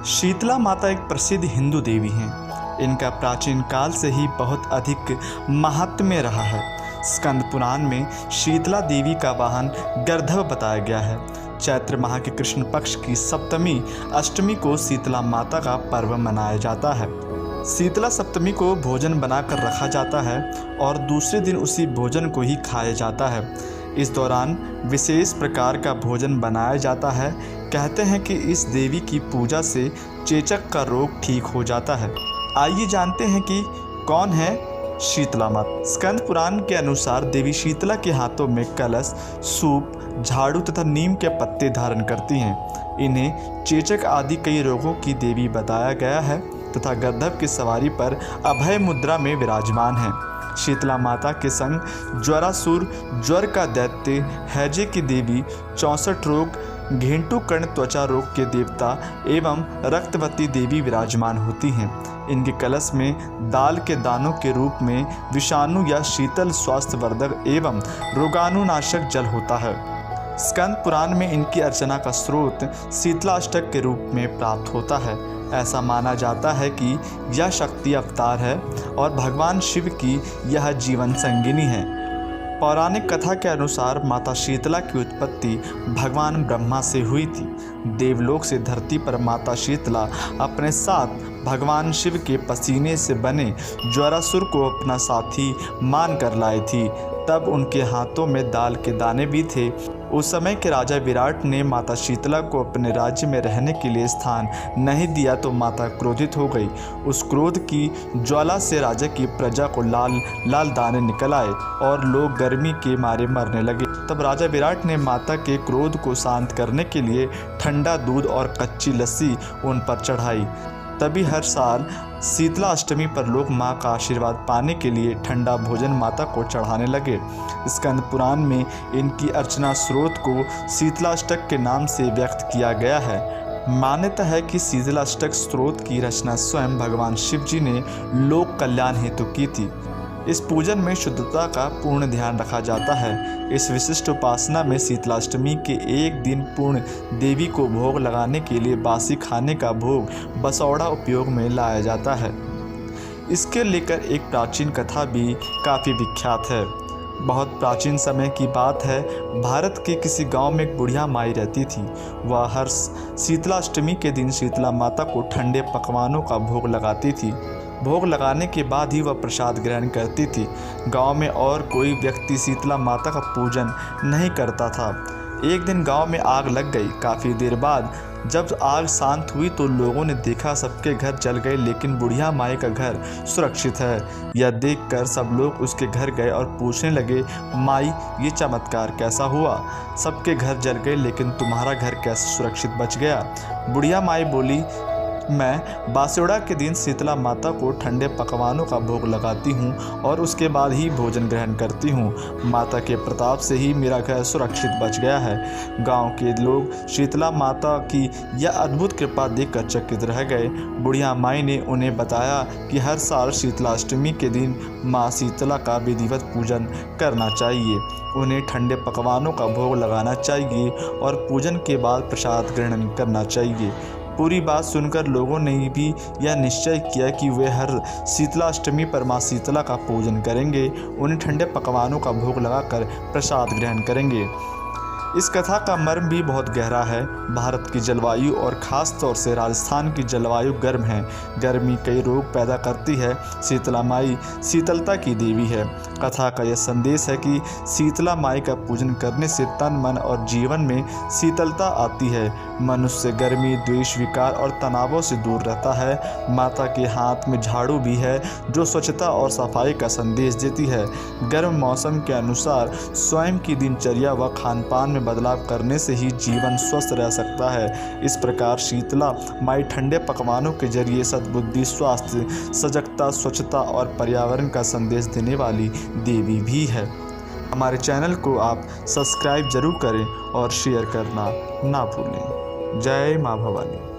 शीतला माता एक प्रसिद्ध हिंदू देवी हैं। इनका प्राचीन काल से ही बहुत अधिक महात्म्य रहा है। स्कंद पुराण में शीतला देवी का वाहन गर्दभ बताया गया है। चैत्र माह के कृष्ण पक्ष की सप्तमी अष्टमी को शीतला माता का पर्व मनाया जाता है। शीतला सप्तमी को भोजन बनाकर रखा जाता है और दूसरे दिन उसी भोजन को ही खाया जाता है। इस दौरान विशेष प्रकार का भोजन बनाया जाता है। कहते हैं कि इस देवी की पूजा से चेचक का रोग ठीक हो जाता है। आइए जानते हैं कि कौन है शीतला माता। स्कंद पुराण के अनुसार देवी शीतला के हाथों में कलश, सूप, झाड़ू तथा नीम के पत्ते धारण करती हैं। इन्हें चेचक आदि कई रोगों की देवी बताया गया है तथा गर्दभ की सवारी पर अभय मुद्रा में विराजमान है। शीतला माता के संग ज्वरासुर, ज्वर का दैत्य, हैजे की देवी, 64 रोग, घेंटू कर्ण त्वचा रोग के देवता एवं रक्तवती देवी विराजमान होती हैं। इनके कलश में दाल के दानों के रूप में विषाणु या शीतल स्वास्थ्यवर्धक एवं रोगाणुनाशक जल होता है। स्कंद पुराण में इनकी अर्चना का स्रोत शीतलाष्टक के रूप में प्राप्त होता है। ऐसा माना जाता है कि यह शक्ति अवतार है और भगवान शिव की यह जीवन संगिनी है। पौराणिक कथा के अनुसार माता शीतला की उत्पत्ति भगवान ब्रह्मा से हुई थी। देवलोक से धरती पर माता शीतला अपने साथ भगवान शिव के पसीने से बने ज्वरासुर को अपना साथी मान कर लाई थी। तब उनके हाथों में दाल के दाने भी थे। उस समय के राजा विराट ने माता शीतला को अपने राज्य में रहने के लिए स्थान नहीं दिया तो माता क्रोधित हो गई। उस क्रोध की ज्वाला से राजा की प्रजा को लाल लाल दाने निकल आए और लोग गर्मी के मारे मरने लगे। तब राजा विराट ने माता के क्रोध को शांत करने के लिए ठंडा दूध और कच्ची लस्सी उन पर चढ़ाई। तभी हर साल शीतला अष्टमी पर लोग मां का आशीर्वाद पाने के लिए ठंडा भोजन माता को चढ़ाने लगे। स्कंद पुराण में इनकी अर्चना स्रोत को शीतलाष्टक के नाम से व्यक्त किया गया है। मान्यता है कि शीतलाष्टक स्रोत की रचना स्वयं भगवान शिव जी ने लोक कल्याण हेतु की थी। इस पूजन में शुद्धता का पूर्ण ध्यान रखा जाता है। इस विशिष्ट उपासना में शीतलाष्टमी के एक दिन पूर्ण देवी को भोग लगाने के लिए बासी खाने का भोग बसौड़ा उपयोग में लाया जाता है। इसके लेकर एक प्राचीन कथा भी काफ़ी विख्यात है। बहुत प्राचीन समय की बात है। भारत के किसी गांव में एक बुढ़िया माई रहती थी। वह हर शीतलाष्टमी के दिन शीतला माता को ठंडे पकवानों का भोग लगाती थी। भोग लगाने के बाद ही वह प्रसाद ग्रहण करती थी। गांव में और कोई व्यक्ति शीतला माता का पूजन नहीं करता था। एक दिन गांव में आग लग गई। काफ़ी देर बाद जब आग शांत हुई तो लोगों ने देखा सबके घर जल गए, लेकिन बुढ़िया माई का घर सुरक्षित है। यह देखकर सब लोग उसके घर गए और पूछने लगे, माई ये चमत्कार कैसा हुआ? सबके घर जल गए लेकिन तुम्हारा घर कैसे सुरक्षित बच गया? बुढ़िया माई बोली, मैं बासोड़ा के दिन शीतला माता को ठंडे पकवानों का भोग लगाती हूँ और उसके बाद ही भोजन ग्रहण करती हूँ। माता के प्रताप से ही मेरा घर सुरक्षित बच गया है। गांव के लोग शीतला माता की यह अद्भुत कृपा देखकर चकित रह गए। बुढ़िया माई ने उन्हें बताया कि हर साल शीतलाष्टमी के दिन माँ शीतला का विधिवत पूजन करना चाहिए। उन्हें ठंडे पकवानों का भोग लगाना चाहिए और पूजन के बाद प्रसाद ग्रहण करना चाहिए। पूरी बात सुनकर लोगों ने भी यह निश्चय किया कि वे हर शीतलाष्टमी पर मां शीतला का पूजन करेंगे। उन्हें ठंडे पकवानों का भोग लगाकर प्रसाद ग्रहण करेंगे। इस कथा का मर्म भी बहुत गहरा है। भारत की जलवायु और ख़ास तौर से राजस्थान की जलवायु गर्म है। गर्मी कई रोग पैदा करती है। शीतला माई शीतलता की देवी है। कथा का यह संदेश है कि शीतला माई का पूजन करने से तन, मन और जीवन में शीतलता आती है। मनुष्य गर्मी, द्वेष, विकार और तनावों से दूर रहता है। माता के हाथ में झाड़ू भी है जो स्वच्छता और सफाई का संदेश देती है। गर्म मौसम के अनुसार स्वयं की दिनचर्या व खान पान में बदलाव करने से ही जीवन स्वस्थ रह सकता है। इस प्रकार शीतला माई ठंडे पकवानों के जरिए सद्बुद्धि, स्वास्थ्य, सजगता, स्वच्छता और पर्यावरण का संदेश देने वाली देवी भी है। हमारे चैनल को आप सब्सक्राइब जरूर करें और शेयर करना ना भूलें। जय माँ भवानी।